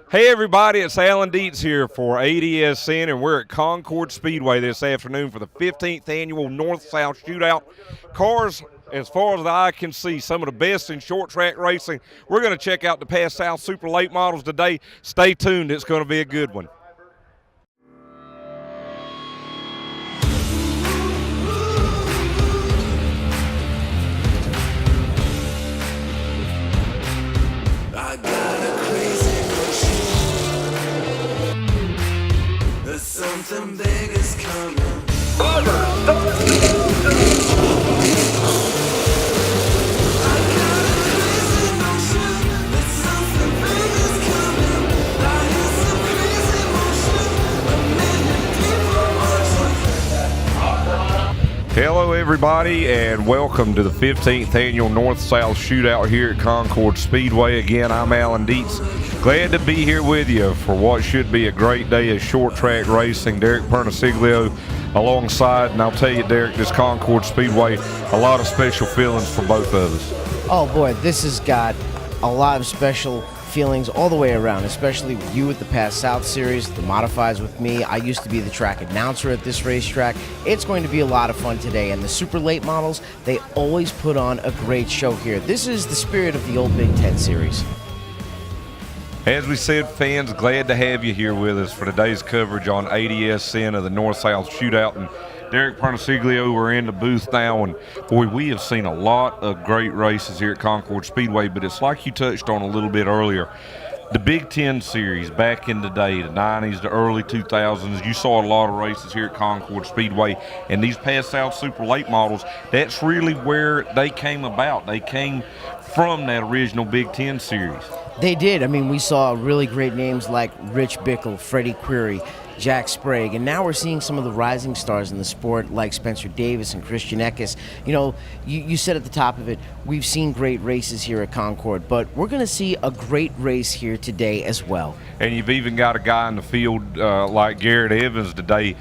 Hey everybody, it's Alan Dietz here for ADSN, and we're at Concord Speedway this afternoon for the 15th annual North-South Shootout. Cars, as far as the eye can see, some of the best in short track racing. We're going to check out the past South Super Late models today. Stay tuned, it's going to be a good one. Something big is coming. Hello everybody, and welcome to the 15th annual North-South Shootout here at Concord Speedway. Again, I'm Alan Dietz. Glad to be here with you for what should be a great day of short track racing. Derek Pernissiglio alongside, and I'll tell you, Derek, this Concord Speedway, a lot of special feelings for both of us. Oh boy, this has got a lot of special feelings all the way around, especially with you at the Past South Series, the Modifieds with me. I used to be the track announcer at this racetrack. It's going to be a lot of fun today, and the super late models, they always put on a great show here. This is the spirit of the old Big Ten Series. As we said, fans, glad to have you here with us for today's coverage on ADSN of the North-South Shootout. And Derek Pernissiglio, we're in the booth now, and boy, we have seen a lot of great races here at Concord Speedway, but it's like you touched on a little bit earlier. The Big Ten Series back in the day, the 90s, the early 2000s, you saw a lot of races here at Concord Speedway, and these past South Super Late models, that's really where they came about. They came from that original Big Ten Series. They did. I mean, we saw really great names like Rich Bickle, Freddie Query, Jack Sprague, and now we're seeing some of the rising stars in the sport like Spencer Davis and Christian Eckes. You know, you said at the top of it, we've seen great races here at Concord, but we're going to see a great race here today as well. And you've even got a guy in the field like Garrett Evans today.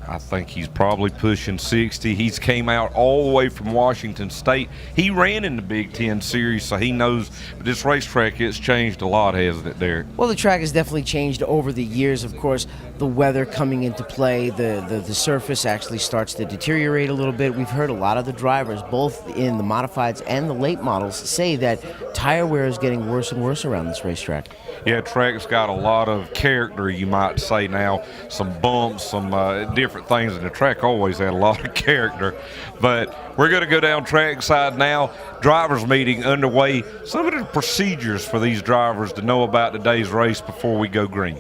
I think he's probably pushing 60. He's came out all the way from Washington State. He ran in the Big Ten Series, so he knows this racetrack, it's changed a lot, hasn't it, Derek? Well, the track has definitely changed over the years. Of course, the weather coming into play, the surface actually starts to deteriorate a little bit. We've heard a lot of the drivers, both in the modifieds and the late models, say that tire wear is getting worse and worse around this racetrack. Yeah, track's got a lot of character, you might say now. Some bumps, some different things, and the track always had a lot of character. But we're going to go down trackside now. Drivers meeting underway. Some of the procedures for these drivers to know about today's race before we go green.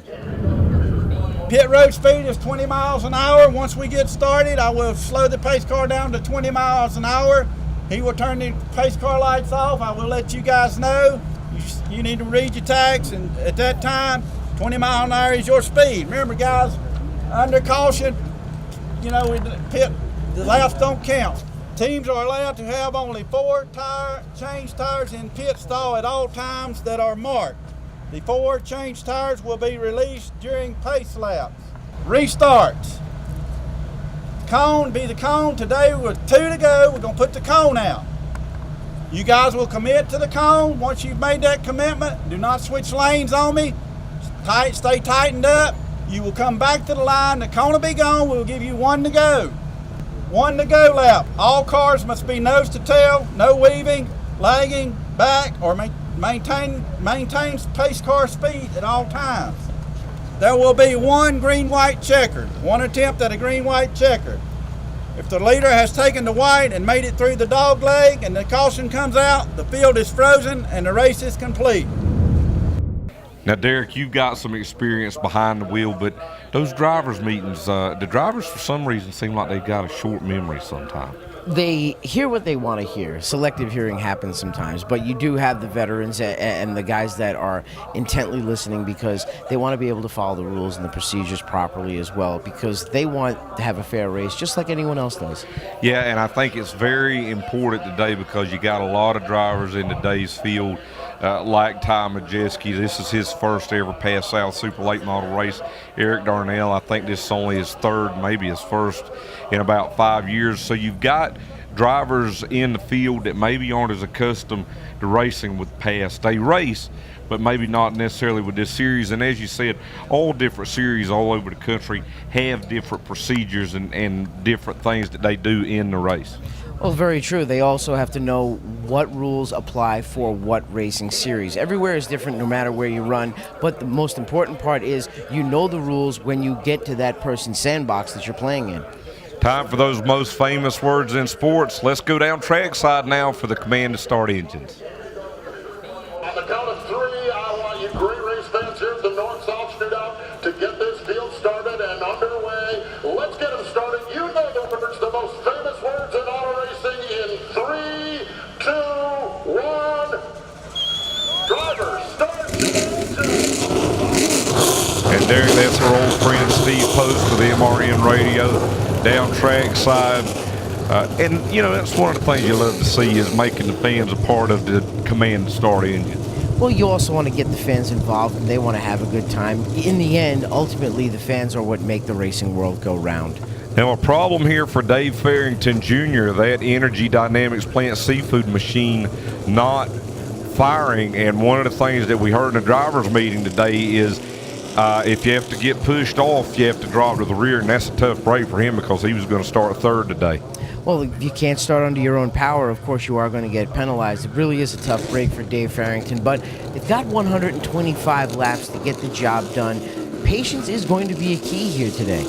Pit road speed is 20 miles an hour. Once we get started, I will slow the pace car down to 20 miles an hour. He will turn the pace car lights off. I will let you guys know. You need to read your tags, and at that time, 20 miles an hour is your speed. Remember, guys, under caution, you know, in the pit, the laps don't count. Teams are allowed to have only 4 change tires in pit stall at all times that are marked. The 4 change tires will be released during pace laps. Restarts. Cone, be the cone. Today with 2 to go, we're going to put the cone out. You guys will commit to the cone. Once you've made that commitment, do not switch lanes on me. Stay tightened up. You will come back to the line. The cone will be gone. We'll give you 1 to go. 1 to go lap. All cars must be nose to tail, no weaving, lagging, back, or maintain pace car speed at all times. There will be 1 green-white checkered, 1 attempt at a green-white checkered. If the leader has taken the white and made it through the dog leg and the caution comes out, the field is frozen and the race is complete. Now, Derek, you've got some experience behind the wheel, but those drivers' meetings, the drivers for some reason seem like they've got a short memory sometimes. They hear what they want to hear. Selective hearing happens sometimes, but you do have the veterans and the guys that are intently listening because they want to be able to follow the rules and the procedures properly as well, because they want to have a fair race just like anyone else does. Yeah, and I think it's very important today because you got a lot of drivers in today's field like Ty Majeski. This is his first ever Past South Super Late Model race. Eric Darnell, I think this is only his third, maybe his first in about 5 years. So you've got drivers in the field that maybe aren't as accustomed to racing with past. They race, but maybe not necessarily with this series. And as you said, all different series all over the country have different procedures and different things that they do in the race. Well, very true. They also have to know what rules apply for what racing series. Everywhere is different no matter where you run, but the most important part is you know the rules when you get to that person's sandbox that you're playing in. Time for those most famous words in sports. Let's go down trackside now for the command to start engines. On the count of three, I want you great race fans here at the North-South Shootout to get this field started and underway. Let's get them started. You know the words, the most famous words in auto racing in 3, 2, 1. Drivers, start And there, that's our old friend Steve Post with MRN Radio down trackside. And, you know, that's one of the things you love to see is making the fans a part of the command to start engine. Well, you also want to get the fans involved, and they want to have a good time. In the end, ultimately, the fans are what make the racing world go round. Now, a problem here for Dave Farrington Jr., that Energy Dynamics plant seafood machine not firing. And one of the things that we heard in the drivers' meeting today is if you have to get pushed off, you have to drop to the rear, and that's a tough break for him because he was going to start third today. Well, if you can't start under your own power, of course you are going to get penalized. It really is a tough break for Dave Farrington, but they've got 125 laps to get the job done. Patience is going to be a key here today.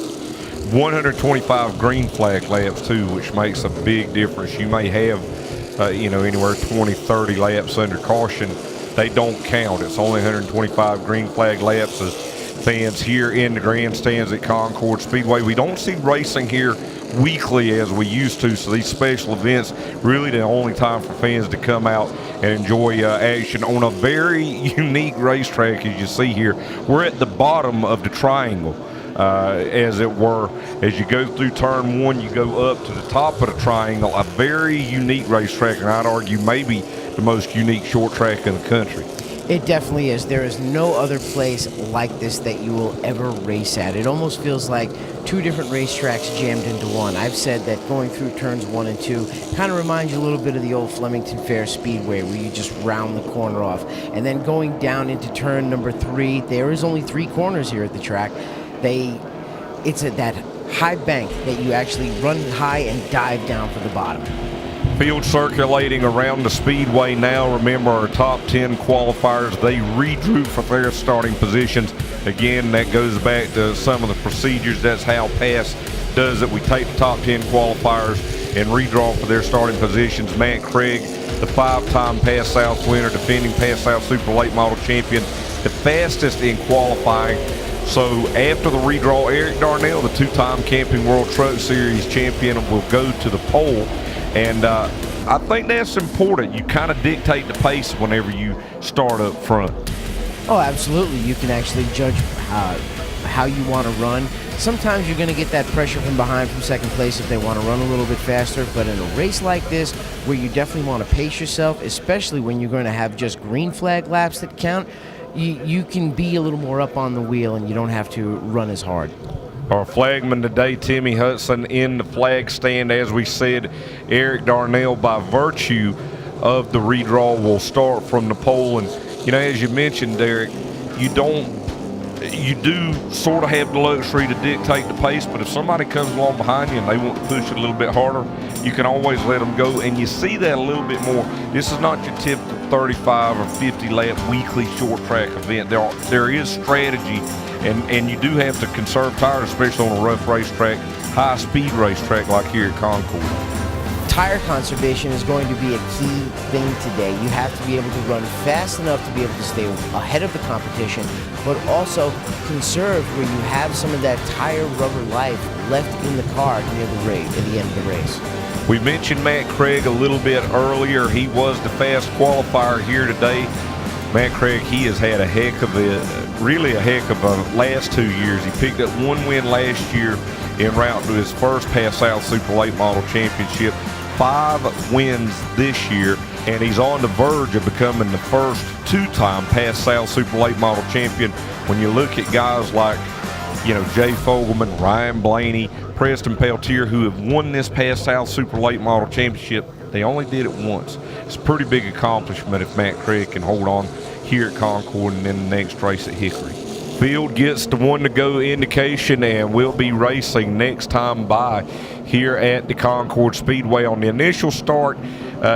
125 green flag laps too, which makes a big difference. You may have anywhere 20, 30 laps under caution. They don't count. It's only 125 green flag laps. As fans here in the grandstands at Concord Speedway, we don't see racing here weekly as we used to, so these special events really the only time for fans to come out and enjoy action on a very unique racetrack. As you see here, we're at the bottom of the triangle, as it were. As you go through turn one, you go up to the top of the triangle. A very unique racetrack, and I'd argue maybe the most unique short track in the country. It definitely is. There is no other place like this that you will ever race at. It almost feels like two different racetracks jammed into one. I've said that going through turns 1 and 2 kind of reminds you a little bit of the old Flemington Fair Speedway where you just round the corner off. And then going down into turn number 3, there is only 3 corners here at the track. It's at that high bank that you actually run high and dive down for the bottom. Field circulating around the speedway now. Remember, our top 10 qualifiers, they redrew for their starting positions. Again, that goes back to some of the procedures. That's how PASS does it. We take the top 10 qualifiers and redraw for their starting positions. Matt Craig, the 5-time PASS South winner, defending PASS South Super Late Model champion, the fastest in qualifying. So after the redraw, Eric Darnell, the 2-time Camping World Truck Series champion, will go to the pole. And I think that's important. You kind of dictate the pace whenever you start up front. Oh, absolutely. You can actually judge how you want to run. Sometimes you're going to get that pressure from behind from second place if they want to run a little bit faster. But in a race like this, where you definitely want to pace yourself, especially when you're going to have just green flag laps that count, you can be a little more up on the wheel and you don't have to run as hard. Our flagman today, Timmy Hudson, in the flag stand. As we said, Eric Darnell, by virtue of the redraw, will start from the pole. And, you know, as you mentioned, Derek, you do sort of have the luxury to dictate the pace, but if somebody comes along behind you and they want to push it a little bit harder, you can always let them go. And you see that a little bit more. This is not your typical 35 or 50 lap weekly short track event. There is strategy, and you do have to conserve tires, especially on a rough racetrack, high speed racetrack like here at Concord. Tire conservation is going to be a key thing today. You have to be able to run fast enough to be able to stay ahead of the competition, but also conserve where you have some of that tire rubber life left in the car near the race, at the end of the race. We mentioned Matt Craig a little bit earlier. He was the fast qualifier here today. Matt Craig, he has had a heck of a last 2 years. He picked up 1 win last year en route to his first PASS South Super Late Model Championship. 5 wins this year, and he's on the verge of becoming the first 2-time PASS South Super Late Model champion. When you look at guys like, Jay Fogelman, Ryan Blaney, Preston Peltier, who have won this past South Super Late Model Championship. They only did it once. It's a pretty big accomplishment if Matt Craig can hold on here at Concord and then the next race at Hickory. Field gets the 1-to-go indication, and we'll be racing next time by here at the Concord Speedway. On the initial start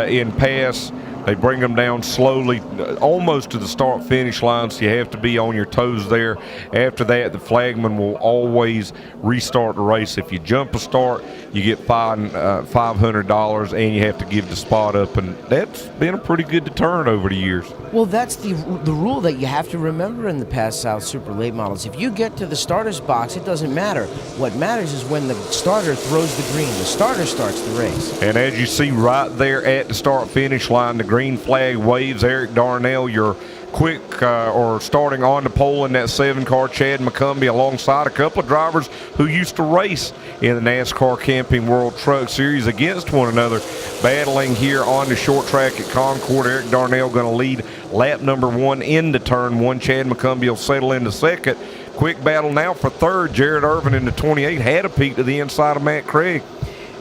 in pass, they bring them down slowly, almost to the start-finish line, so you have to be on your toes there. After that, the flagman will always restart the race. If you jump a start, you get fined $500, and you have to give the spot up, and that's been a pretty good deterrent over the years. Well, that's the rule that you have to remember in the past South Super Late Models. If you get to the starter's box, it doesn't matter. What matters is when the starter throws the green. The starter starts the race. And as you see right there at the start-finish line, the green flag waves. Eric Darnell, your quick or starting on the pole in that 7-car. Chad McCumbee alongside a couple of drivers who used to race in the NASCAR Camping World Truck Series against one another, battling here on the short track at Concord. Eric Darnell going to lead lap number 1 into turn 1. Chad McCumbee will settle into second. Quick battle now for third. Jared Irvin in the 28 had a peek to the inside of Matt Craig.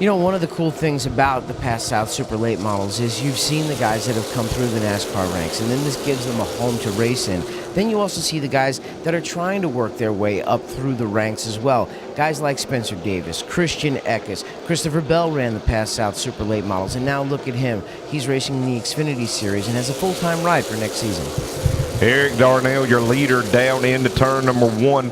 You know, one of the cool things about the past South Super Late Models is you've seen the guys that have come through the NASCAR ranks, and then this gives them a home to race in. Then you also see the guys that are trying to work their way up through the ranks as well. Guys like Spencer Davis, Christian Eckes, Christopher Bell ran the past South Super Late Models, and now look at him. He's racing in the Xfinity Series and has a full-time ride for next season. Eric Darnell, your leader, down into turn number 1.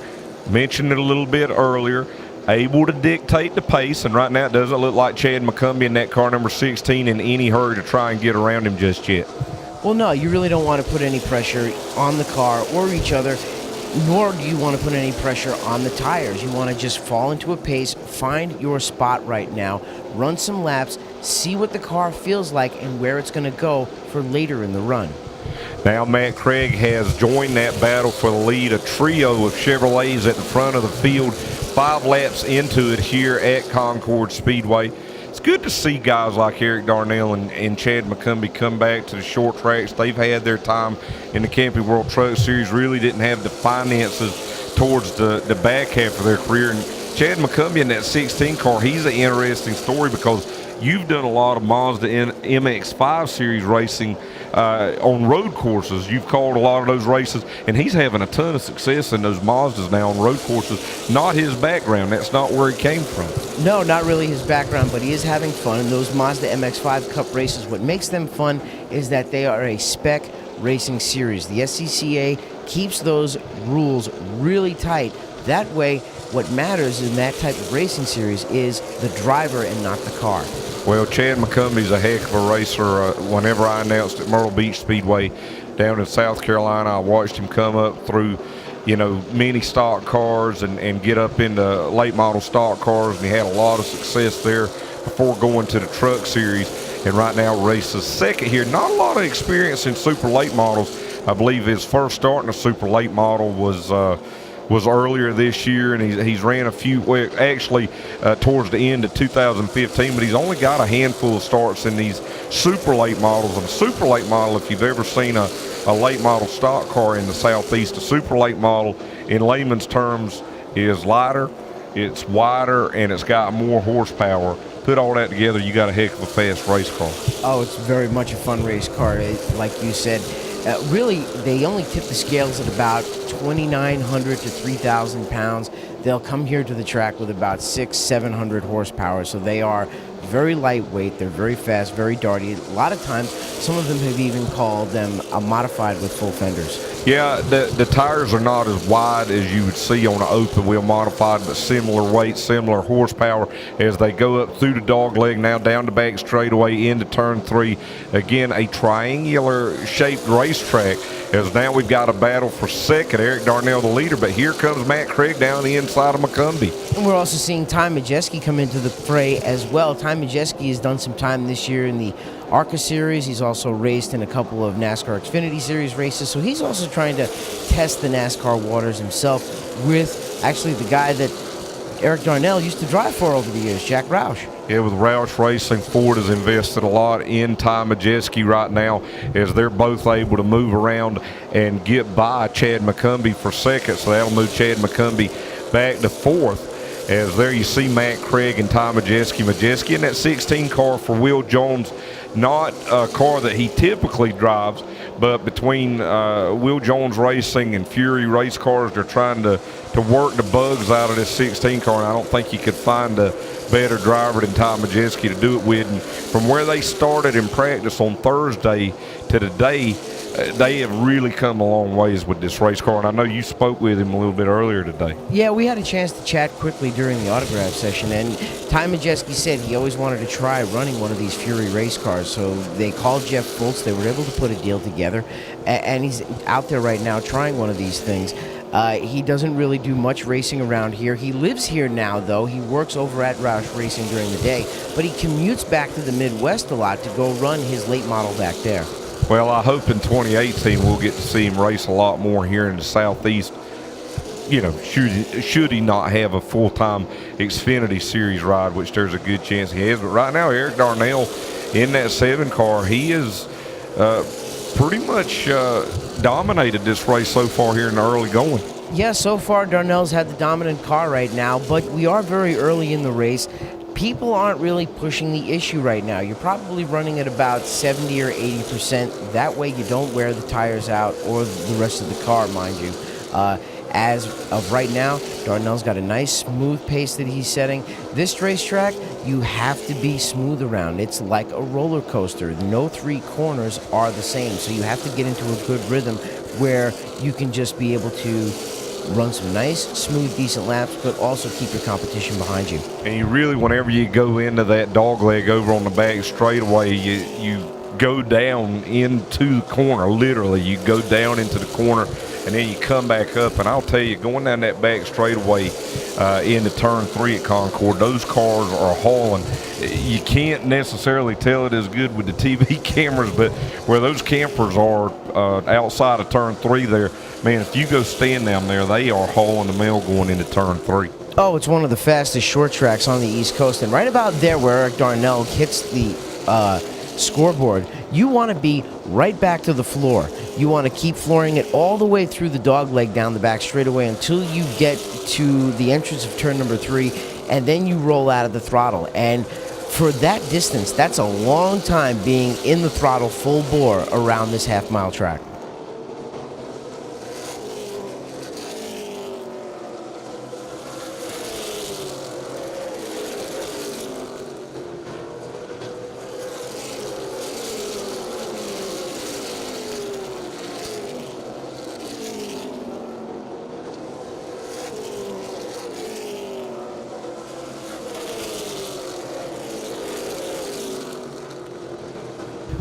Mentioned it a little bit earlier. Able to dictate the pace, and right now it doesn't look like Chad McCumbee in that car number 16 in any hurry to try and get around him just yet. Well, no, you really don't want to put any pressure on the car or each other, nor do you want to put any pressure on the tires. You want to just fall into a pace, find your spot right now, run some laps, see what the car feels like and where it's going to go for later in the run. Now Matt Craig has joined that battle for the lead. A trio of Chevrolets at the front of the field. 5 laps into it here at Concord Speedway. It's good to see guys like Eric Darnell and Chad McCumbee come back to the short tracks. They've had their time in the Camping World Truck Series, really didn't have the finances towards the back half of their career. And Chad McCumbee in that 16 car, he's an interesting story because you've done a lot of Mazda MX-5 series racing on road courses. You've called a lot of those races, and he's having a ton of success in those Mazdas now on road courses. Not his background. That's not where he came from. No, not really his background, but he is having fun. And those Mazda MX-5 Cup races, what makes them fun is that they are a spec racing series. The SCCA keeps those rules really tight. That way, what matters in that type of racing series is the driver and not the car. Well, Chad McCumbee's a heck of a racer. Whenever I announced at Myrtle Beach Speedway down in South Carolina, I watched him come up through, mini stock cars and get up into late model stock cars, and he had a lot of success there before going to the truck series, and right now races second here. Not a lot of experience in super late models. I believe his first start in a super late model was earlier this year, and he's ran a few, towards the end of 2015, but he's only got a handful of starts in these super late models. And a super late model, if you've ever seen a late model stock car in the Southeast, a super late model in layman's terms is lighter, it's wider, and it's got more horsepower. Put all that together, you got a heck of a fast race car. Oh, it's very much a fun race car, like you said. Really, they only tip the scales at about 2,900 to 3,000 pounds. They'll come here to the track with about 600-700 horsepower, so they are very lightweight. They're very fast, very darty. A lot of times, some of them have even called them modified with full fenders. Yeah, the tires are not as wide as you would see on an open wheel modified, but similar weight, similar horsepower as they go up through the dog leg, now down the back straightaway into turn 3. Again, a triangular shaped racetrack, as now we've got a battle for second. Eric Darnell the leader, but here comes Matt Craig down the inside of McCumbee. And we're also seeing Ty Majeski come into the fray as well. Ty Majeski has done some time this year in the ARCA Series. He's also raced in a couple of NASCAR Xfinity Series races, so he's also trying to test the NASCAR waters himself with actually the guy that Eric Darnell used to drive for over the years, Jack Roush. Yeah, with Roush Racing, Ford has invested a lot in Ty Majeski right now, as they're both able to move around and get by Chad McCumbee for second, so that'll move Chad McCumbee back to fourth. As there you see Matt Craig and Ty Majeski. Majeski in that 16 car for Will Jones, not a car that he typically drives, but between Will Jones Racing and Fury Race Cars, they're trying to work the bugs out of this 16 car, and I don't think you could find a better driver than Ty Majeski to do it with. And from where they started in practice on Thursday to today, they have really come a long ways with this race car, and I know you spoke with him a little bit earlier today. Yeah, we had a chance to chat quickly during the autograph session, and Ty Majeski said he always wanted to try running one of these Fury race cars, so they called Jeff Fultz. They were able to put a deal together, and he's out there right now trying one of these things. He doesn't really do much racing around here. He lives here now, though. He works over at Roush Racing during the day, but he commutes back to the Midwest a lot to go run his late model back there. Well, I hope in 2018 we'll get to see him race a lot more here in the Southeast. You know, should he not have a full-time Xfinity Series ride, which there's a good chance he has. But right now, Eric Darnell in that 7 car, he is pretty much dominated this race so far here in the early going. Yeah, so far Darnell's had the dominant car right now, but we are very early in the race. People aren't really pushing the issue right now. You're probably running at about 70 or 80%. That way you don't wear the tires out or the rest of the car, mind you. As of right now, Darnell's got a nice smooth pace that he's setting. This racetrack, you have to be smooth around. It's like a roller coaster. No 3 corners are the same, so you have to get into a good rhythm where you can just be able to run some nice, smooth, decent laps, but also keep your competition behind you. And you really, whenever you go into that dog leg over on the back straightaway, you go down into the corner, literally. You go down into the corner, and then you come back up. And I'll tell you, going down that back straightaway into turn 3 at Concord, those cars are hauling. You can't necessarily tell it as good with the TV cameras, but where those campers are outside of turn 3 there, man, if you go stand down there, they are hauling the mail going into turn 3. Oh, it's one of the fastest short tracks on the East Coast. And right about there where Eric Darnell hits the scoreboard, you want to be right back to the floor. You want to keep flooring it all the way through the dog leg down the back straightaway until you get to the entrance of turn number 3, and then you roll out of the throttle. And for that distance, that's a long time being in the throttle full bore around this half-mile track.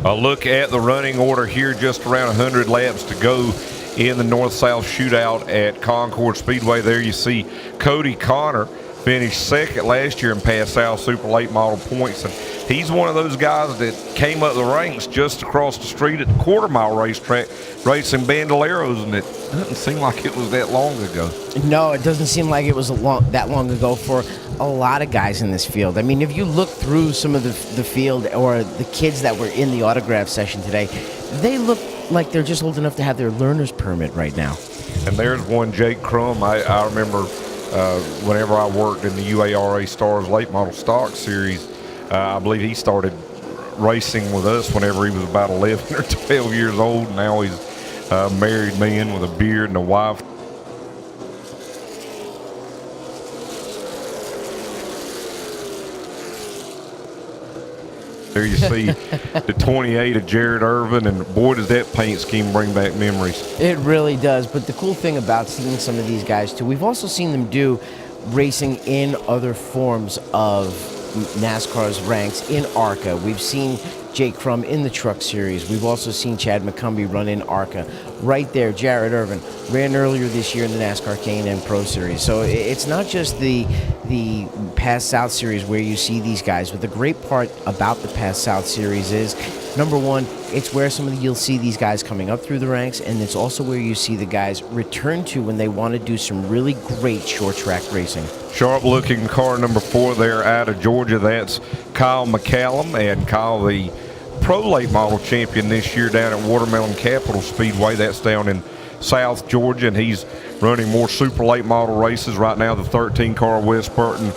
A look at the running order here, just around 100 laps to go in the North-South Shootout at Concord Speedway. There you see Cody Connor finished second last year in Pass South Super Late Model points, and he's one of those guys that came up the ranks just across the street at the quarter-mile racetrack racing Bandoleros, and it doesn't seem like it was that long ago. No, it doesn't seem like it was that long ago for a lot of guys in this field. I mean, if you look through some of the field or the kids that were in the autograph session today, they look like they're just old enough to have their learner's permit right now. And there's one, Jake Crum. I remember whenever I worked in the UARA Stars Late Model Stock Series, I believe he started racing with us whenever he was about 11 or 12 years old. Now he's a married man with a beard and a wife. There you see the 28 of Jared Irvin, and boy, does that paint scheme bring back memories. It really does, but the cool thing about seeing some of these guys, too, we've also seen them do racing in other forms of NASCAR's ranks in ARCA. We've seen Jake Crum in the Truck Series. We've also seen Chad McCumbee run in ARCA. Right there, Jared Irvin ran earlier this year in the NASCAR K&N Pro Series. So it's not just the Pass South Series where you see these guys, but the great part about the Pass South Series is, number one, it's where you'll see these guys coming up through the ranks, and it's also where you see the guys return to when they want to do some really great short track racing. Sharp-looking car number 4 there out of Georgia. That's Kyle McCallum, and Kyle, the Pro Late Model champion this year down at Watermelon Capital Speedway. That's down in South Georgia, and he's running more super late model races. Right now, the 13 car Wes Burton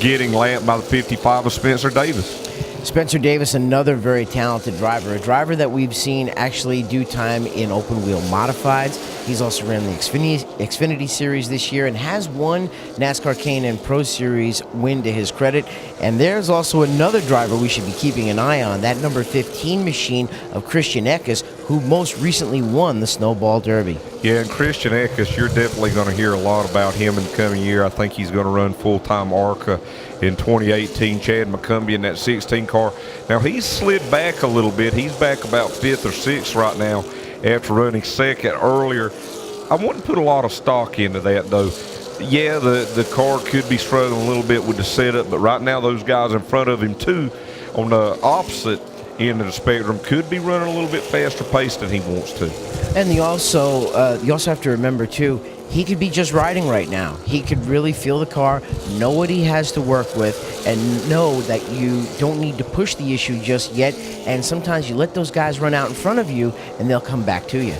getting lapped by the 55 of Spencer Davis. Spencer Davis, another very talented driver, a driver that we've seen actually do time in open wheel modifieds. He's also ran the Xfinity Series this year and has won NASCAR K&N Pro Series win to his credit. And there's also another driver we should be keeping an eye on, that number 15 machine of Christian Eckes, who most recently won the Snowball Derby. Yeah, and Christian Eckes, you're definitely going to hear a lot about him in the coming year. I think he's going to run full-time ARCA in 2018. Chad McCumbee in that 16 car. Now, he's slid back a little bit. He's back about 5th or 6th right now after running second earlier. I wouldn't put a lot of stock into that, though. Yeah, the car could be struggling a little bit with the setup, but right now those guys in front of him, too, on the opposite end of the spectrum, could be running a little bit faster pace than he wants to. And you also have to remember, too, he could be just riding right now. He could really feel the car, know what he has to work with, and know that you don't need to push the issue just yet. And sometimes you let those guys run out in front of you, and they'll come back to you.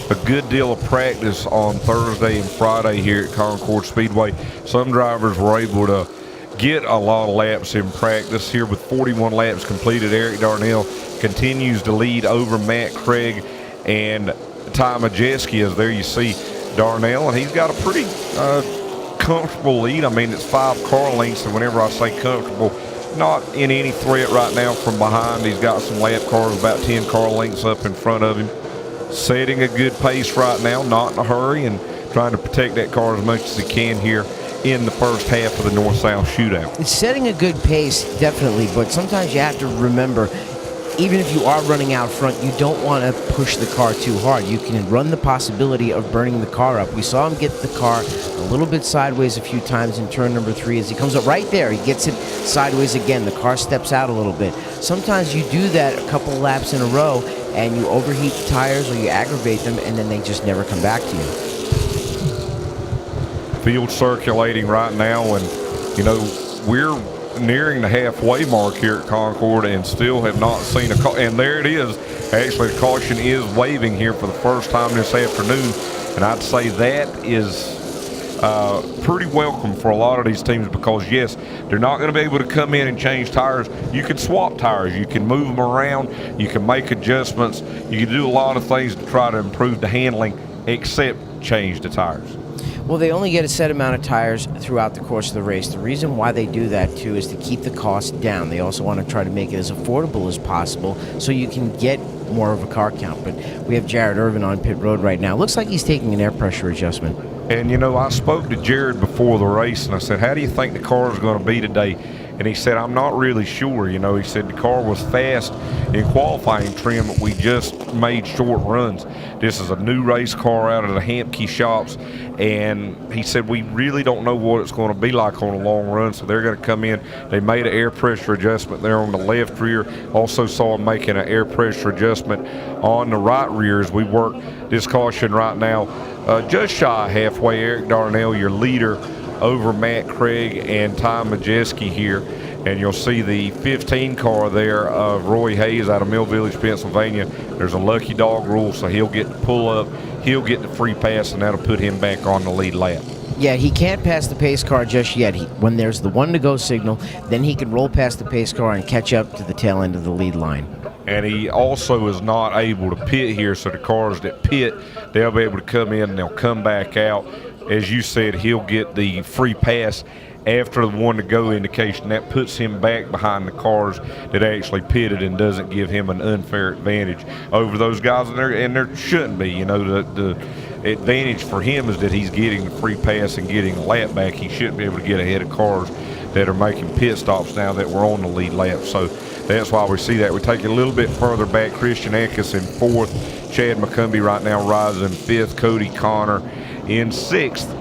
A good deal of practice on Thursday and Friday here at Concord Speedway. Some drivers were able to get a lot of laps in practice here. With 41 laps completed, Eric Darnell continues to lead over Matt Craig and Ty Majeski. As there you see Darnell, and he's got a pretty comfortable lead. I mean, it's 5 car lengths, and whenever I say comfortable, not in any threat right now from behind. He's got some lap cars about 10 car lengths up in front of him. Setting a good pace right now, not in a hurry, and trying to protect that car as much as he can here in the first half of the North-South Shootout. It's setting a good pace, definitely, but sometimes you have to remember, even if you are running out front, you don't want to push the car too hard. You can run the possibility of burning the car up. We saw him get the car a little bit sideways a few times in turn number 3. As he comes up right there, he gets it sideways again. The car steps out a little bit. Sometimes you do that a couple laps in a row, and you overheat the tires or you aggravate them, and then they just never come back to you. Field circulating right now, and, you know, we're nearing the halfway mark here at Concord and still have not seen a caution. And there it is. Actually, the caution is waving here for the first time this afternoon, and I'd say that is pretty welcome for a lot of these teams, because yes, they're not going to be able to come in and change tires. You can swap tires, you can move them around, you can make adjustments, you can do a lot of things to try to improve the handling, except change the tires. Well, they only get a set amount of tires throughout the course of the race. The reason why they do that, too, is to keep the cost down. They also want to try to make it as affordable as possible so you can get more of a car count. But we have Jared Irvin on pit road right now. Looks like he's taking an air pressure adjustment. And, you know, I spoke to Jared before the race, and I said, how do you think the car is going to be today? And he said, I'm not really sure. You know, he said the car was fast in qualifying trim, but we just made short runs. This is a new race car out of the Hampke shops, and he said we really don't know what it's going to be like on a long run, so they're going to come in. They made an air pressure adjustment there on the left rear. Also saw him making an air pressure adjustment on the right rear as we work this caution right now. Just shy halfway, Eric Darnell, your leader, over Matt Craig and Ty Majeski here. And you'll see the 15 car there of Roy Hayes out of Mill Village, Pennsylvania. There's a lucky dog rule, so he'll get the pull up, he'll get the free pass, and that'll put him back on the lead lap. Yeah, he can't pass the pace car just yet. When there's the 1 to go signal, then he can roll past the pace car and catch up to the tail end of the lead line. And he also is not able to pit here, so the cars that pit, they'll be able to come in and they'll come back out. As you said, he'll get the free pass after the 1 to go indication. That puts him back behind the cars that actually pitted and doesn't give him an unfair advantage over those guys. And there shouldn't be. You know, the advantage for him is that he's getting the free pass and getting a lap back. He shouldn't be able to get ahead of cars that are making pit stops now that we're on the lead lap. So that's why we see that. We take it a little bit further back. Christian Eckes in 4th. Chad McCumbee right now rising 5th. Cody Connor in 6th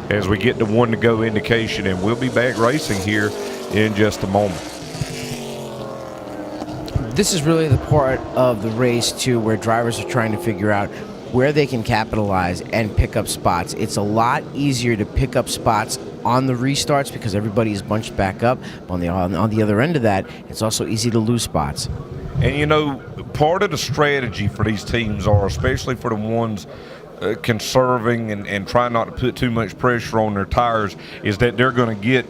as we get the 1 to go indication, and we'll be back racing here in just a moment. This is really the part of the race, too, where drivers are trying to figure out where they can capitalize and pick up spots. It's a lot easier to pick up spots on the restarts because everybody is bunched back up. On the other end of that, it's also easy to lose spots. And, you know, part of the strategy for these teams are, especially for the ones conserving and trying not to put too much pressure on their tires is that they're going to get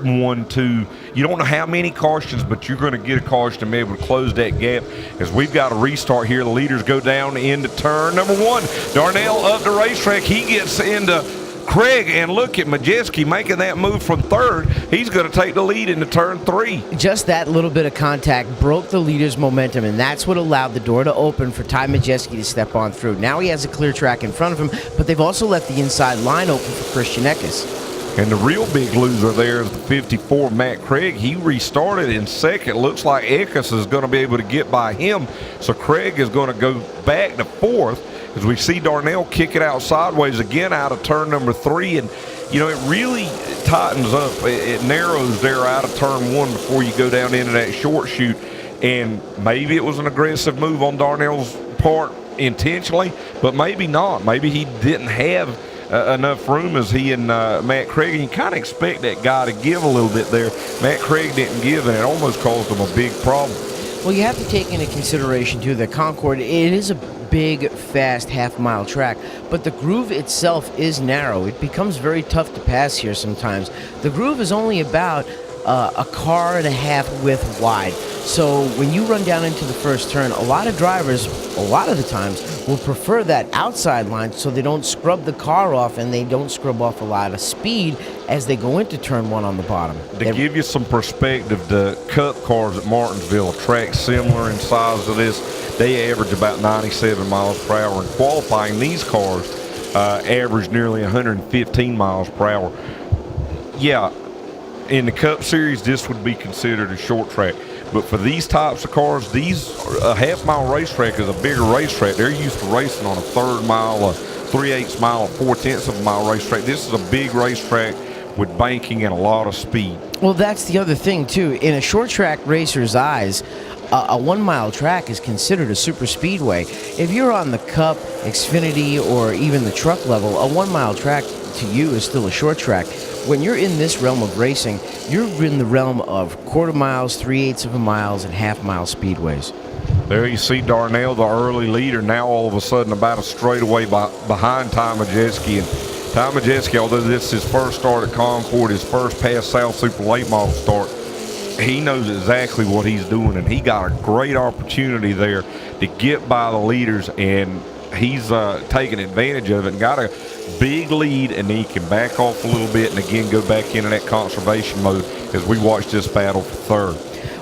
1, 2. You don't know how many cautions, but you're going to get a caution to be able to close that gap. As we've got a restart here, the leaders go down into turn number 1. Darnell up the racetrack. He gets into Craig, and look at Majeski making that move from third. He's going to take the lead into turn 3. Just that little bit of contact broke the leader's momentum, and that's what allowed the door to open for Ty Majeski to step on through. Now he has a clear track in front of him, but they've also left the inside line open for Christian Eckes. And the real big loser there is the 54, Matt Craig. He restarted in second. Looks like Eckes is going to be able to get by him. So Craig is going to go back to fourth as we see Darnell kick it out sideways again out of turn number 3. And, you know, it really tightens up. It narrows there out of turn 1 before you go down into that short chute. And maybe it was an aggressive move on Darnell's part intentionally, but maybe not. Maybe he didn't have enough room as he and Matt Craig, and you kind of expect that guy to give a little bit there. Matt Craig didn't give, and it almost caused him a big problem. Well, you have to take into consideration, too, that Concord, it is a big, fast half-mile track, but the groove itself is narrow. It becomes very tough to pass here sometimes. The groove is only about a car and a half width wide. So when you run down into the first turn, a lot of drivers, a lot of the times, will prefer that outside line so they don't scrub the car off and they don't scrub off a lot of speed as they go into turn 1 on the bottom. To give you some perspective, the Cup cars at Martinsville, a track similar in size to this, they average about 97 miles per hour. In qualifying, these cars average nearly 115 miles per hour. Yeah, in the Cup Series, this would be considered a short track. But for these types of cars, a half-mile racetrack is a bigger racetrack. They're used to racing on a third mile, a 3/8 mile, a 4/10 of a mile racetrack. This is a big racetrack with banking and a lot of speed. Well, that's the other thing, too. In a short track racer's eyes, a 1 mile track is considered a super speedway. If you're on the Cup, Xfinity, or even the truck level, a 1 mile track to you is still a short track. When you're in this realm of racing, you're in the realm of quarter miles, 3/8 of a miles, and half-mile speedways. There you see Darnell, the early leader, now all of a sudden about a straightaway behind Ty Majeski. And Ty Majeski, although this is his first start at Concord, his first past South Super late model start, he knows exactly what he's doing, and he got a great opportunity there to get by the leaders, and he's taking advantage of it and got a big lead, and then he can back off a little bit and again go back into that conservation mode as we watch this battle for third.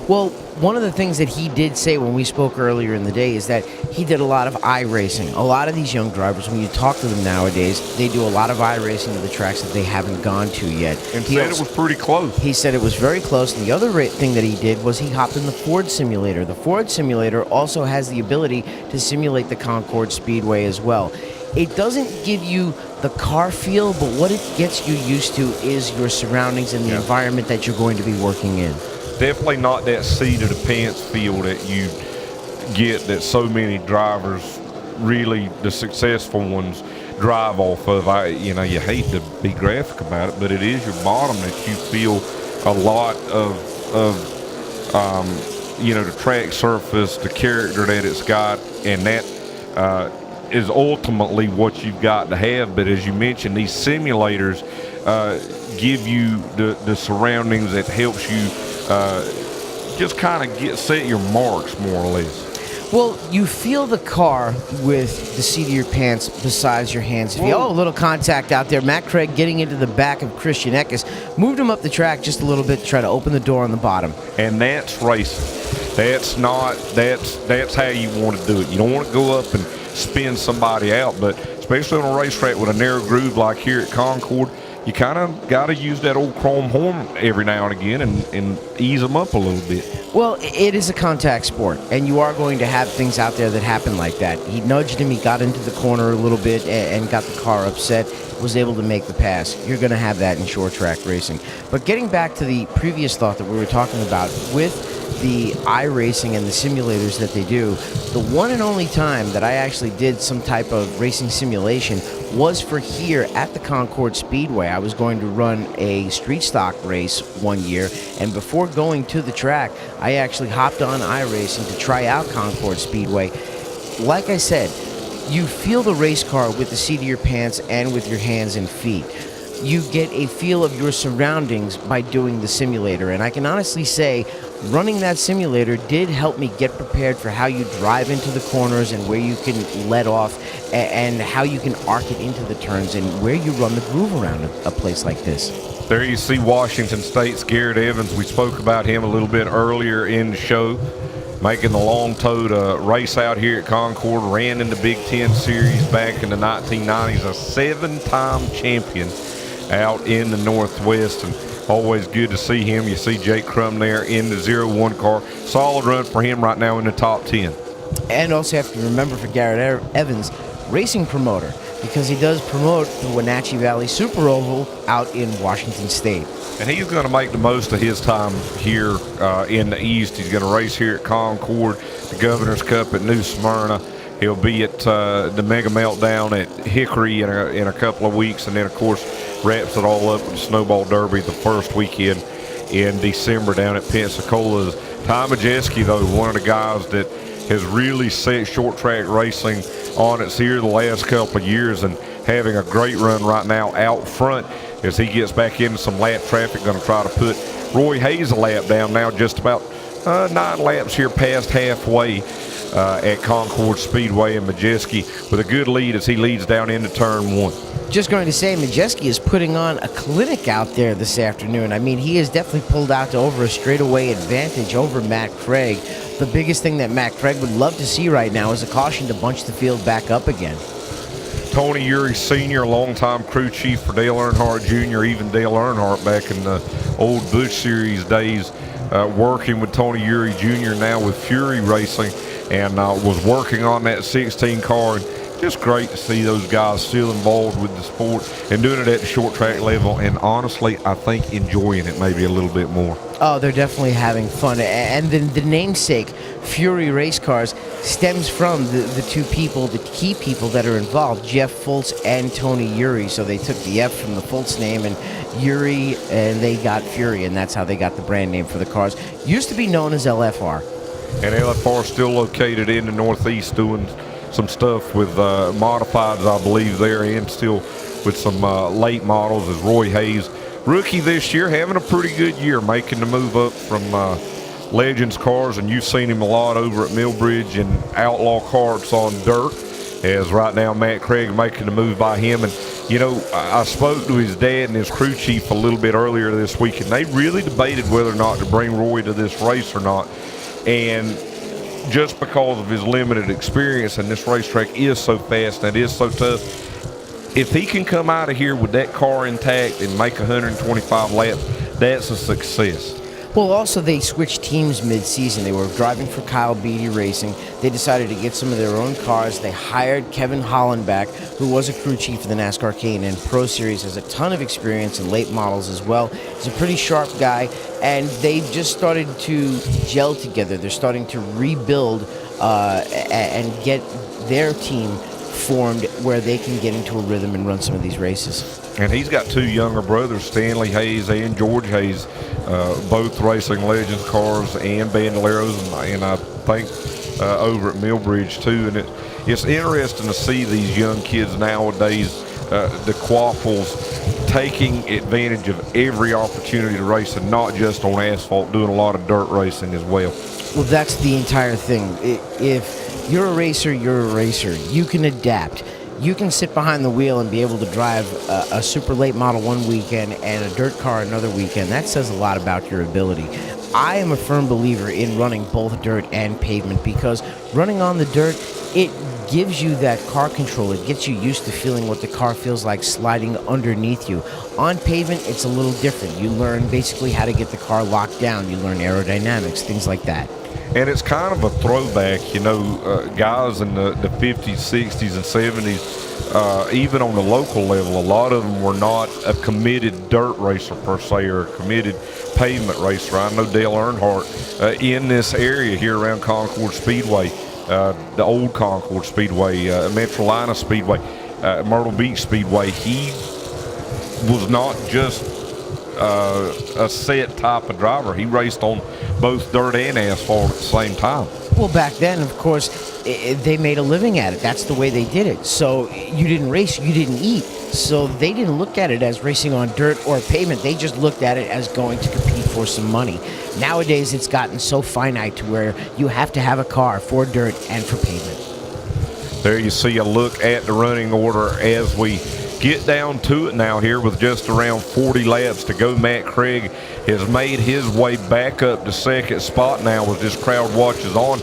Well, one of the things that he did say when we spoke earlier in the day is that he did a lot of iRacing. A lot of these young drivers, when you talk to them nowadays, they do a lot of iRacing to the tracks that they haven't gone to yet. And said it was pretty close. He said it was very close. And the other thing that he did was he hopped in the Ford simulator. The Ford simulator also has the ability to simulate the Concord Speedway as well. It doesn't give you the car feel, but what it gets you used to is your surroundings and the environment that you're going to be working in. Definitely not that seat of the pants feel that you get that so many drivers, really the successful ones, drive off of. You hate to be graphic about it, but it is your bottom that you feel a lot of the track surface, the character that it's got, and that is ultimately what you've got to have. But as you mentioned, these simulators give you the surroundings that helps you just kind of set your marks more or less. Well, you feel the car with the seat of your pants besides your hands. If you, a little contact out there. Matt Craig getting into the back of Christian Eckes, moved him up the track just a little bit to try to open the door on the bottom. And that's racing. That's how you want to do it. You don't want to go up and spin somebody out, but especially on a racetrack with a narrow groove like here at Concord, you kind of got to use that old chrome horn every now and again and ease them up a little bit. Well, it is a contact sport, and you are going to have things out there that happen like that. He nudged him, he got into the corner a little bit and got the car upset, was able to make the pass. You're going to have that in short track racing. But getting back to the previous thought that we were talking about with the iRacing and the simulators that they do, the one and only time that I actually did some type of racing simulation was for here at the Concord Speedway. I was going to run a street stock race one year, and before going to the track, I actually hopped on iRacing to try out Concord Speedway. Like I said, You feel the race car with the seat of your pants and with your hands and feet. You get a feel of your surroundings by doing the simulator. And I can honestly say, running that simulator did help me get prepared for how you drive into the corners and where you can let off and how you can arc it into the turns and where you run the groove around a place like this. There you see Washington State's Garrett Evans. We spoke about him a little bit earlier in the show, making the long-towed race out here at Concord, ran in the Big Ten Series back in the 1990s, a 7-time champion out in the Northwest, and always good to see him. You see Jake Crum there in the 01 car. Solid run for him right now in the top 10. And also have to remember for Garrett Evans, racing promoter, because he does promote the Wenatchee Valley Super Oval out in Washington State. And he's going to make the most of his time here in the East. He's going to race here at Concord, the Governor's Cup at New Smyrna. He'll be at the Mega Meltdown at Hickory in a couple of weeks, and then, of course, wraps it all up with the Snowball Derby the first weekend in December down at Pensacola. Ty Majeski, though, one of the guys that has really set short track racing on its ear the last couple of years, and having a great run right now out front as he gets back into some lap traffic. Going to try to put Roy Hayes a lap down now, just about 9 laps here past halfway at Concord Speedway, and Majeski with a good lead as he leads down into turn 1. Just going to say, Majeski is putting on a clinic out there this afternoon. I mean, he has definitely pulled out to over a straightaway advantage over Matt Craig. The biggest thing that Matt Craig would love to see right now is a caution to bunch the field back up again. Tony Uri Sr., longtime crew chief for Dale Earnhardt Jr., even Dale Earnhardt back in the old Busch Series days, working with Tony Uri Jr. now with Fury Racing, and was working on that 16 car. And just great to see those guys still involved with the sport and doing it at the short track level, and honestly, I think enjoying it maybe a little bit more. Oh, they're definitely having fun. And the namesake, Fury Race Cars, stems from the two people, the key people that are involved, Jeff Fultz and Tony Uri. So they took the F from the Fultz name and Uri, and they got Fury, and that's how they got the brand name for the cars. Used to be known as LFR. And LFR still located in the Northeast doing some stuff with modifieds, I believe, there, and still with some late models, as Roy Hayes, rookie this year, having a pretty good year, making the move up from Legends cars, and you've seen him a lot over at Millbridge and Outlaw Karts on dirt, as right now Matt Craig making the move by him. And, you know, I spoke to his dad and his crew chief a little bit earlier this week, and they really debated whether or not to bring Roy to this race or not. And just because of his limited experience, and this racetrack is so fast and it is so tough, if he can come out of here with that car intact and make 125 laps, that's a success. Well, also, they switched teams mid-season. They were driving for Kyle Beatty Racing. They decided to get some of their own cars. They hired Kevin Hollenbach, who was a crew chief of the NASCAR K&N Pro Series, has a ton of experience in late models as well. He's a pretty sharp guy, and they just started to gel together. They're starting to rebuild and get their team formed where they can get into a rhythm and run some of these races. And he's got 2 younger brothers, Stanley Hayes and George Hayes, both racing Legends cars and Bandoleros, and I think over at Millbridge too. And it's interesting to see these young kids nowadays, the Quaffles, taking advantage of every opportunity to race, and not just on asphalt, doing a lot of dirt racing as well. Well, that's the entire thing. If you're a racer, you're a racer. You can adapt. You can sit behind the wheel and be able to drive a super late model one weekend and a dirt car another weekend. That says a lot about your ability. I am a firm believer in running both dirt and pavement, because running on the dirt, it gives you that car control. It gets you used to feeling what the car feels like sliding underneath you. On pavement, it's a little different. You learn basically how to get the car locked down. You learn aerodynamics, things like that. And it's kind of a throwback, you know, guys in the 50s, 60s, and 70s, even on the local level, a lot of them were not a committed dirt racer per se, or a committed pavement racer. I know Dale Earnhardt in this area here around Concord Speedway, the old Concord Speedway, Metrolina Speedway, Myrtle Beach Speedway, he was not just a set type of driver. He raced on both dirt and asphalt at the same time. Well, back then, of course, they made a living at it. That's the way they did it. So you didn't race, you didn't eat. So they didn't look at it as racing on dirt or pavement. They just looked at it as going to compete for some money. Nowadays, it's gotten so finite to where you have to have a car for dirt and for pavement. There you see a look at the running order as we get down to it now here with just around 40 laps to go. Matt Craig has made his way back up to second spot now as this crowd watches on.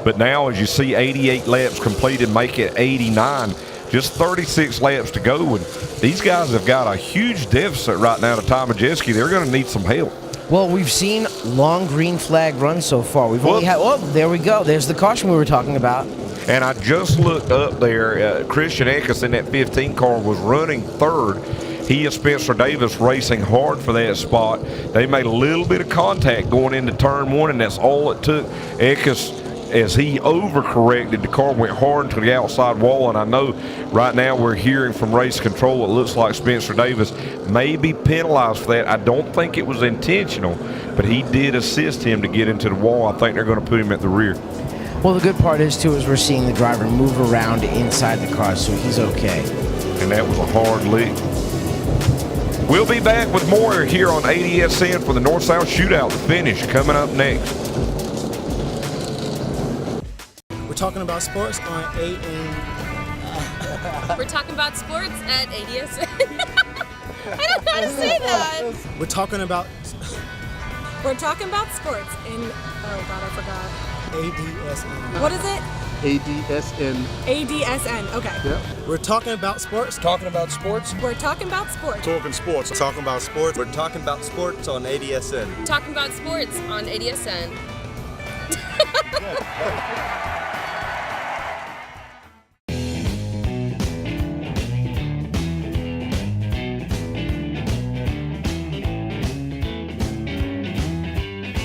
But now as you see 88 laps completed, make it 89. Just 36 laps to go, and these guys have got a huge deficit right now to Ty Majeski. They're going to need some help. Well, we've seen long green flag runs so far. We've only had, oh, there we go. There's the caution we were talking about. And I just looked up there. Christian Eckes in that 15 car was running third. He and Spencer Davis racing hard for that spot. They made a little bit of contact going into turn one, and that's all it took. Eckes, as he overcorrected, the car went hard to the outside wall, and I know right now we're hearing from race control it looks like Spencer Davis may be penalized for that. I don't think it was intentional, but he did assist him to get into the wall. I think they're going to put him at the rear. Well, the good part is, too, is we're seeing the driver move around inside the car, so he's okay. And that was a hard lick. We'll be back with more here on ADSN for the North-South Shootout. The finish coming up next. We're talking about sports on We're talking about sports at ADSN. I don't know how to say that. We're talking about sports in, oh God, I forgot. ADSN. What is it? ADSN. ADSN, okay. Yeah. We're talking about sports. Talking about sports. We're talking about sports. Talking sports. Talking about sports. We're talking about sports on ADSN. Talking about sports on ADSN.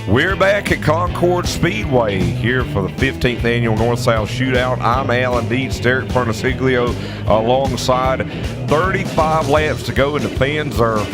We're back at Concord Speedway here for the 15th annual North-South Shootout. I'm Alan Dietz, Derek Pernissiglio alongside. 35 laps to go, and the fans are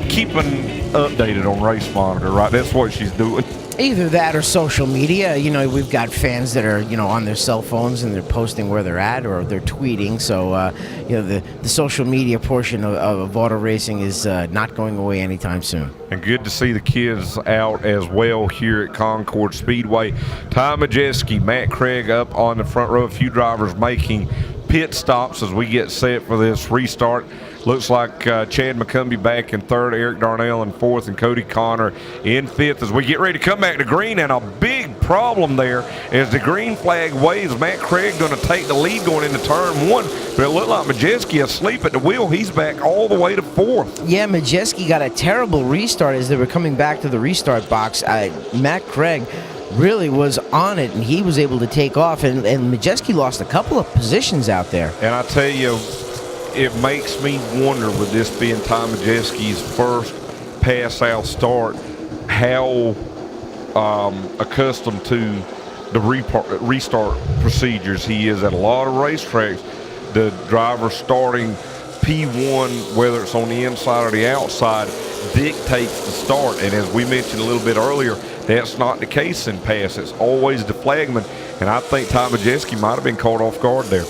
keeping updated on Race Monitor, right? That's what she's doing. Either that or social media. You know, we've got fans that are, you know, on their cell phones and they're posting where they're at or they're tweeting. So, you know, the social media portion of auto racing is not going away anytime soon. And good to see the kids out as well here at Concord Speedway. Ty Majeski, Matt Craig up on the front row. A few drivers making pit stops as we get set for this restart. Looks like Chad McCumbee back in third, Eric Darnell in fourth, and Cody Connor in fifth as we get ready to come back to green. And a big problem there as the green flag waves. Matt Craig going to take the lead going into turn one, but it looked like Majeski asleep at the wheel. He's back all the way to fourth. Yeah, Majeski got a terrible restart as they were coming back to the restart box. Matt Craig really was on it, and he was able to take off, and Majeski lost a couple of positions out there. And I tell you, it makes me wonder, with this being Ty Majeski's first pass-out start, how accustomed to the restart procedures he is at a lot of racetracks. The driver starting P1, whether it's on the inside or the outside, dictates the start. And as we mentioned a little bit earlier, that's not the case in pass. It's always the flagman. And I think Ty Majeski might have been caught off guard there.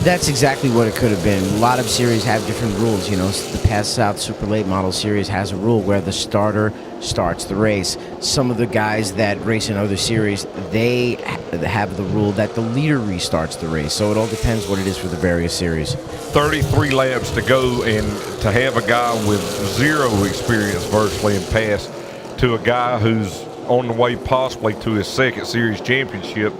That's exactly what it could have been. A lot of series have different rules. You know, the Pass South Super Late Model Series has a rule where the starter starts the race. Some of the guys that race in other series, they have the rule that the leader restarts the race. So it all depends what it is for the various series. 33 laps to go, and to have a guy with zero experience virtually in pass to a guy who's on the way possibly to his second series championship,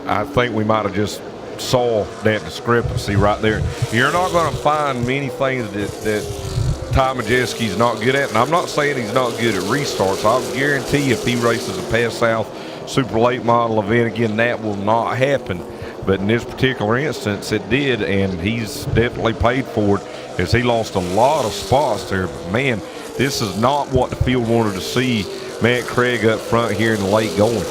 I think we might have just saw that discrepancy right there. You're not going to find many things that Ty Majeski's not good at, and I'm not saying he's not good at restarts. I'll guarantee you if he races a Pass South Super Late Model event again, that will not happen. But in this particular instance, it did, and he's definitely paid for it as he lost a lot of spots there. But man, this is not what the field wanted to see Matt Craig up front here in the late going.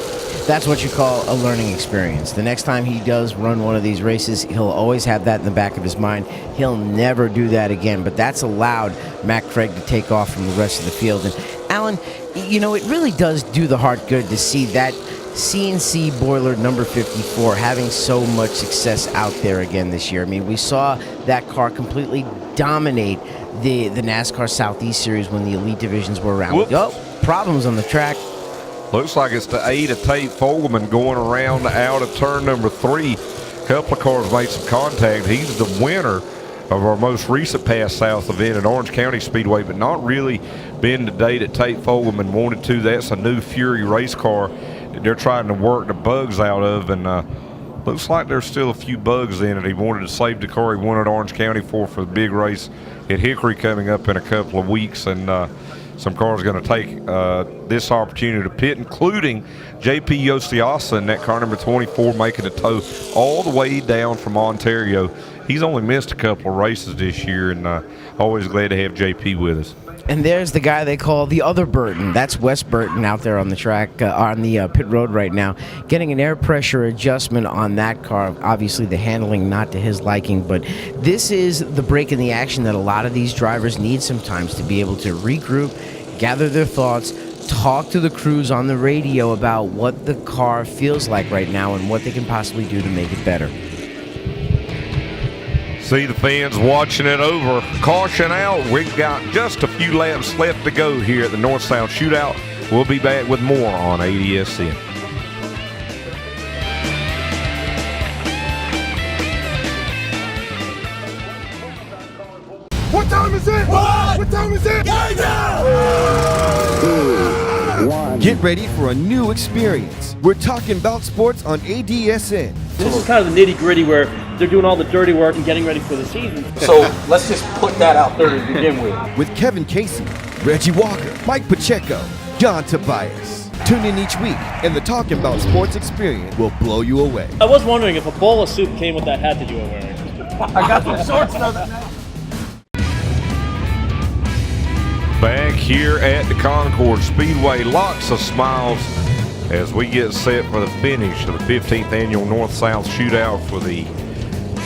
That's what you call a learning experience. The next time he does run one of these races, he'll always have that in the back of his mind. He'll never do that again, but that's allowed Matt Craig to take off from the rest of the field. And Alan, you know, it really does do the heart good to see that CNC boiler number 54 having so much success out there again this year. I mean, we saw that car completely dominate the NASCAR Southeast Series when the Elite Divisions were around. Whoops. Oh, problems on the track. Looks like it's the 8 of Tate Fogelman going around out of turn number 3. A couple of cars made some contact. He's the winner of our most recent Pass South event at Orange County Speedway, but not really been the day that Tate Fogelman wanted to. That's a new Fury race car that they're trying to work the bugs out of, and looks like there's still a few bugs in it. He wanted to save the car he won at Orange County for the big race at Hickory coming up in a couple of weeks, and some cars going to take this opportunity to pit, including JP Yostiasa in that car number 24, making a tow all the way down from Ontario. He's only missed a couple of races this year, and always glad to have JP with us. And there's the guy they call the other Burton. That's Wes Burton out there on the track, on the pit road right now, getting an air pressure adjustment on that car. Obviously, the handling not to his liking, but this is the break in the action that a lot of these drivers need sometimes to be able to regroup, gather their thoughts, talk to the crews on the radio about what the car feels like right now and what they can possibly do to make it better. See the fans watching it over. Caution out. We've got just a few laps left to go here at the North-South Shootout. We'll be back with more on ADSN. What time is it? What time is it? Get ready for a new experience. We're talking about sports on ADSN. This is kind of the nitty-gritty where they're doing all the dirty work and getting ready for the season. So let's just put that out there to begin with. With Kevin Casey, Reggie Walker, Mike Pacheco, John Tobias. Tune in each week, and the Talking About Sports experience will blow you away. I was wondering if a bowl of soup came with that hat that you were wearing. I got some shorts though. Back here at the Concord Speedway, lots of smiles as we get set for the finish of the 15th annual North-South Shootout for the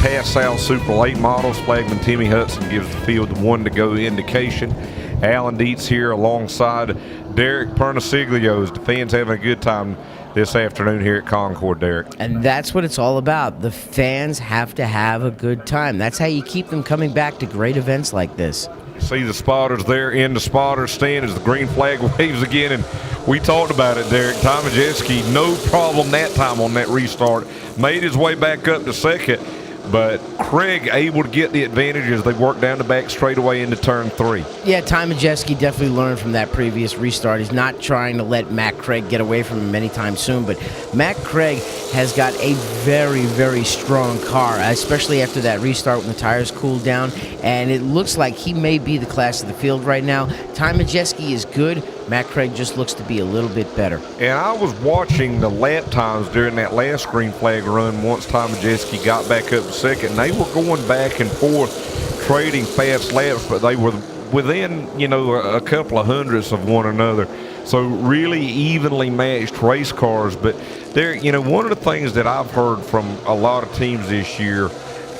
Pass South Super Late Models. Flagman Timmy Hudson gives the field the 1 to go indication. Alan Dietz here alongside Derek Pernasiglio as the fans having a good time this afternoon here at Concord, Derek. And that's what it's all about. The fans have to have a good time. That's how you keep them coming back to great events like this. See the spotters there in the spotters stand as the green flag waves again, and we talked about it, Derek. Tom Majeski, no problem that time on that restart. Made his way back up to second, but Craig able to get the advantage as they work down the back straightaway into turn 3. Yeah, Ty Majeski definitely learned from that previous restart. He's not trying to let Matt Craig get away from him anytime soon, but Matt Craig has got a very, very strong car, especially after that restart when the tires cooled down, and it looks like he may be the class of the field right now. Ty Majeski is good. Matt Craig just looks to be a little bit better. And I was watching the lap times during that last green flag run once Tom Majeski got back up to second, and they were going back and forth trading fast laps, but they were within, a couple of hundredths of one another. So really evenly matched race cars. But there, one of the things that I've heard from a lot of teams this year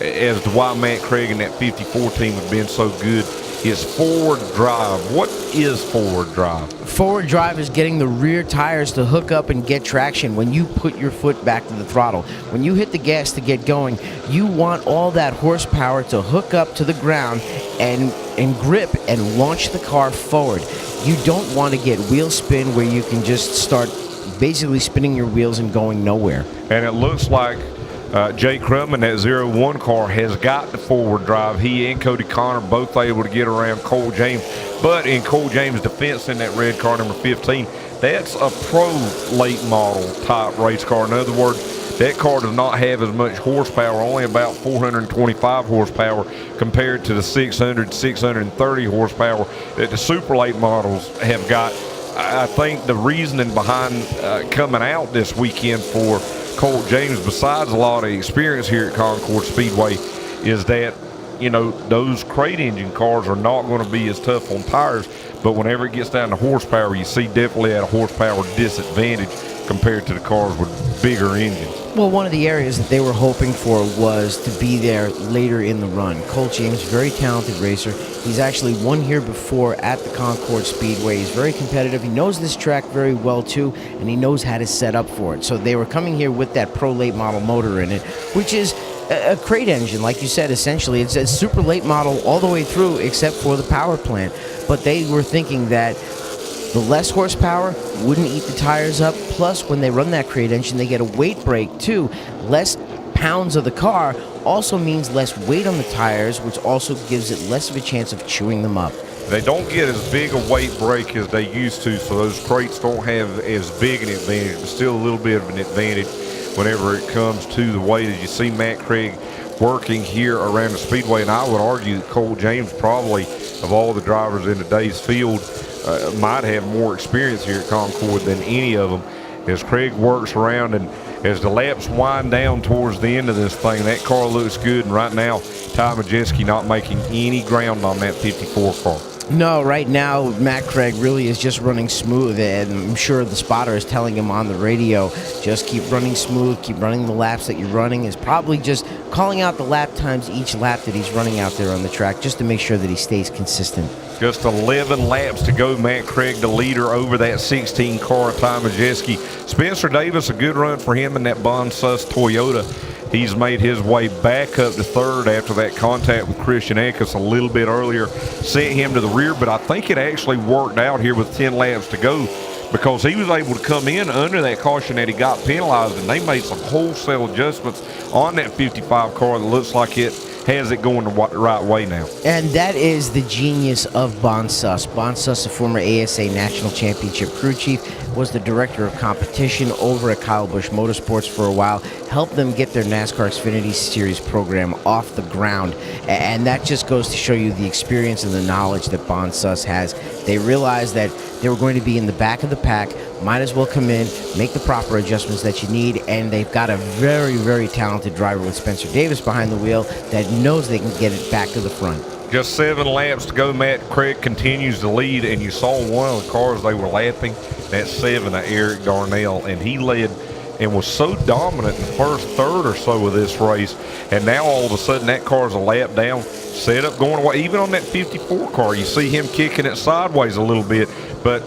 as to why Matt Craig and that 54 team have been so good is forward drive. What is forward drive? Forward drive is getting the rear tires to hook up and get traction when you put your foot back to the throttle. When you hit the gas to get going, you want all that horsepower to hook up to the ground and grip and launch the car forward. You don't want to get wheel spin where you can just start basically spinning your wheels and going nowhere. And it looks like Jake Crumman, that 0-1 car, has got the forward drive. He and Cody Connor both able to get around Cole James. But in Cole James' defense in that red car, number 15, that's a pro late model type race car. In other words, that car does not have as much horsepower, only about 425 horsepower compared to the 600, 630 horsepower that the super late models have got. I think the reasoning behind coming out this weekend for Colt James, besides a lot of experience here at Concord Speedway, is that, those crate engine cars are not going to be as tough on tires, but whenever it gets down to horsepower, you see definitely at a horsepower disadvantage compared to the cars with bigger engines. Well, one of the areas that they were hoping for was to be there later in the run. Colt James, very talented racer. He's actually won here before at the Concord Speedway. He's very competitive. He knows this track very well, too, and he knows how to set up for it. So they were coming here with that Pro Late Model motor in it, which is a crate engine, like you said, essentially. It's a super late model all the way through except for the power plant. But they were thinking that the less horsepower wouldn't eat the tires up. Plus, when they run that crate engine, they get a weight break, too. Less pounds of the car also means less weight on the tires, which also gives it less of a chance of chewing them up. They don't get as big a weight break as they used to, so those crates don't have as big an advantage, but still a little bit of an advantage whenever it comes to the weight. As you see Matt Craig working here around the Speedway, and I would argue that Colt James, probably of all the drivers in today's field, might have more experience here at Concord than any of them. As Craig works around and as the laps wind down towards the end of this thing, that car looks good. And right now, Ty Majeski not making any ground on that 54 car. No, right now, Matt Craig really is just running smooth, and I'm sure the spotter is telling him on the radio, just keep running smooth, keep running the laps that you're running, is probably just calling out the lap times each lap that he's running out there on the track, just to make sure that he stays consistent. Just 11 laps to go. Matt Craig, the leader over that 16 car, Ty Majeski. Spencer Davis, a good run for him in that Bonsus Toyota. He's made his way back up to third after that contact with Christian Eckes a little bit earlier, sent him to the rear, but I think it actually worked out here with 10 laps to go because he was able to come in under that caution that he got penalized, and they made some wholesale adjustments on that 55 car that looks like it has it going the right way now. And that is the genius of Bonsus. Bonsus, a former ASA National Championship crew chief, was the director of competition over at Kyle Busch Motorsports for a while, helped them get their NASCAR Xfinity Series program off the ground. And that just goes to show you the experience and the knowledge that Bonsus has. They realized that they were going to be in the back of the pack, might as well come in, make the proper adjustments that you need, and they've got a very, very talented driver with Spencer Davis behind the wheel that knows they can get it back to the front. Just 7 laps to go. Matt Craig continues to lead, and you saw one of the cars they were lapping, that 7 of Eric Darnell, and he led and was so dominant in the first third or so of this race, and now all of a sudden that car's a lap down, set up going away. Even on that 54 car, you see him kicking it sideways a little bit, but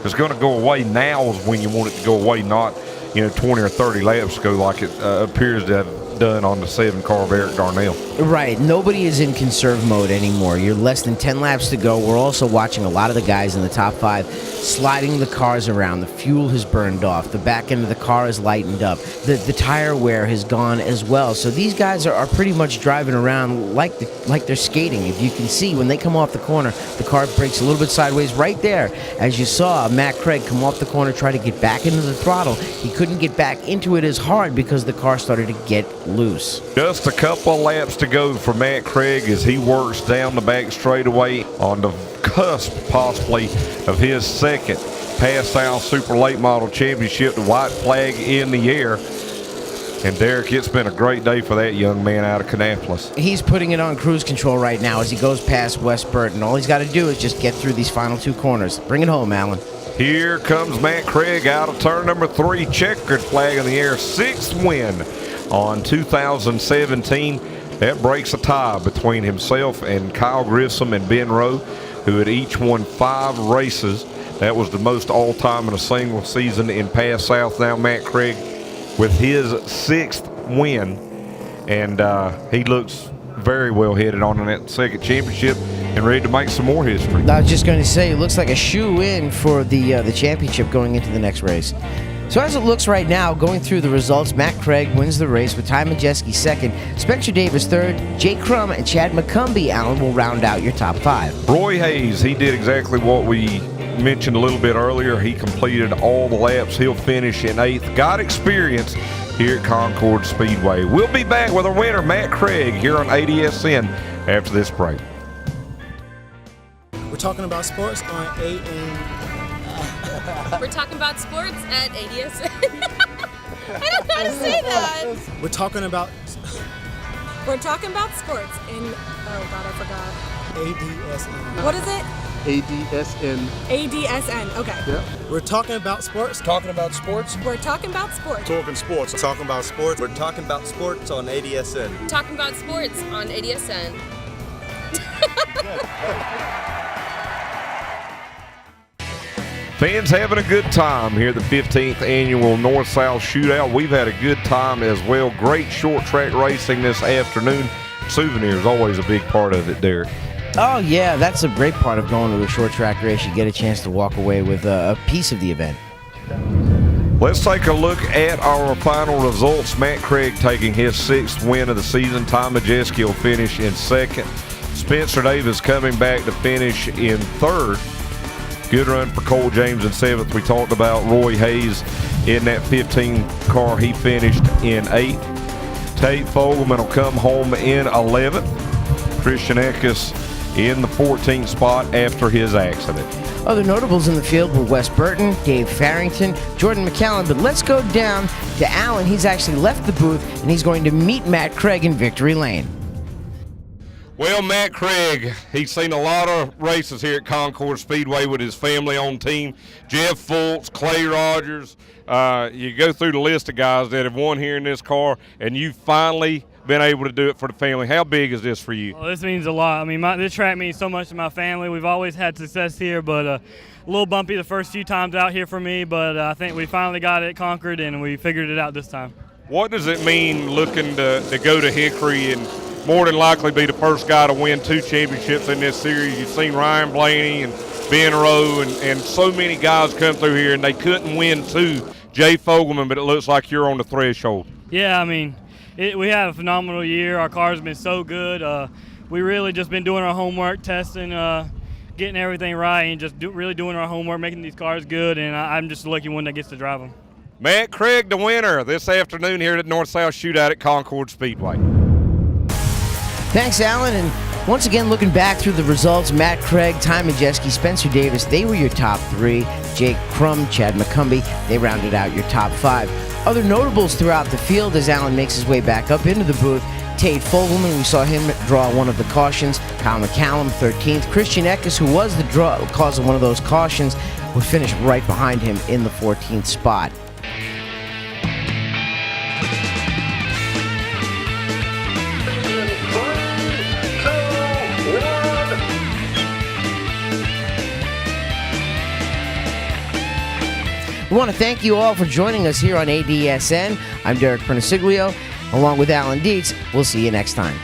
it's going to go away now is when you want it to go away, not 20 or 30 laps ago like it appears to have done on the 7 car of Eric Darnell. Right. Nobody is in conserve mode anymore. You're less than 10 laps to go. We're also watching a lot of the guys in the top 5 sliding the cars around. The fuel has burned off. The back end of the car is lightened up. The tire wear has gone as well. So these guys are pretty much driving around like they're skating. If you can see, when they come off the corner, the car breaks a little bit sideways right there. As you saw Matt Craig come off the corner, try to get back into the throttle. He couldn't get back into it as hard because the car started to get loose. Just a couple of laps to go for Matt Craig as he works down the back straightaway on the cusp possibly of his second Pass-South Super Late Model Championship, the white flag in the air. And Derek, it's been a great day for that young man out of Kannapolis. He's putting it on cruise control right now as he goes past West Burton. All he's got to do is just get through these final 2 corners. Bring it home, Alan. Here comes Matt Craig out of turn number 3, checkered flag in the air, 6th win on 2017. That breaks a tie between himself and Kyle Grissom and Ben Rowe, who had each won 5 races. That was the most all-time in a single season in Pass-South. Now Matt Craig with his 6th win, and he looks very well headed on in that second championship and ready to make some more history. I was just going to say, it looks like a shoe-in for the championship going into the next race. So as it looks right now, going through the results, Matt Craig wins the race with Ty Majeski second, Spencer Davis third, Jay Crum and Chad McCumbee, Allen, will round out your top 5. Roy Hayes, he did exactly what we mentioned a little bit earlier. He completed all the laps. He'll finish in 8th. Got experience here at Concord Speedway. We'll be back with our winner, Matt Craig, here on ADSN after this break. We're talking about sports on AM. We're talking about sports at ADSN. I don't know how to say that. We're talking about sports in, oh God, I forgot. ADSN. What is it? ADSN. ADSN, okay. Yep. We're talking about sports. Talking about sports. We're talking about sports. Talking sports. Talking about sports. We're talking about sports on ADSN. Talking about sports on ADSN. Fans having a good time here at the 15th annual North-South Shootout. We've had a good time as well. Great short track racing this afternoon. Souvenirs always a big part of it, Derek. Oh, yeah, that's a great part of going to a short track race. You get a chance to walk away with a piece of the event. Let's take a look at our final results. Matt Craig taking his 6th win of the season. Tom Majeski will finish in 2nd. Spencer Davis coming back to finish in 3rd. Good run for Cole James in 7th. We talked about Roy Hayes in that 15 car. He finished in 8th. Tate Fogelman will come home in 11th. Christian Eckes in the 14th spot after his accident. Other notables in the field were Wes Burton, Dave Farrington, Jordan McCallum, but let's go down to Alan. He's actually left the booth, and he's going to meet Matt Craig in Victory Lane. Well, Matt Craig, he's seen a lot of races here at Concord Speedway with his family on team. Jeff Fultz, Clay Rogers. You go through the list of guys that have won here in this car, and you've finally been able to do it for the family. How big is this for you? Well, this means a lot. I mean, this track means so much to my family. We've always had success here, but a little bumpy the first few times out here for me, but I think we finally got it conquered, and we figured it out this time. What does it mean looking to go to Hickory and more than likely be the first guy to win 2 championships in this series? You've seen Ryan Blaney and Ben Rowe and so many guys come through here, and they couldn't win 2. Jay Fogelman, but it looks like you're on the threshold. Yeah, I mean, we had a phenomenal year. Our car's been so good. We really just been doing our homework, testing, getting everything right, and just really doing our homework, making these cars good, and I'm just the lucky one that gets to drive them. Matt Craig, the winner this afternoon here at North-South Shootout at Concord Speedway. Thanks, Alan. And once again, looking back through the results, Matt Craig, Ty Majeski, Spencer Davis, they were your top 3. Jake Crum, Chad McCumbee, they rounded out your top 5. Other notables throughout the field as Alan makes his way back up into the booth. Tate Fogelman, we saw him draw one of the cautions. Kyle McCallum, 13th. Christian Eckes, who was the cause of one of those cautions, would finish right behind him in the 14th spot. We want to thank you all for joining us here on ADSN. I'm Derek Perniciglio, along with Alan Dietz. We'll see you next time.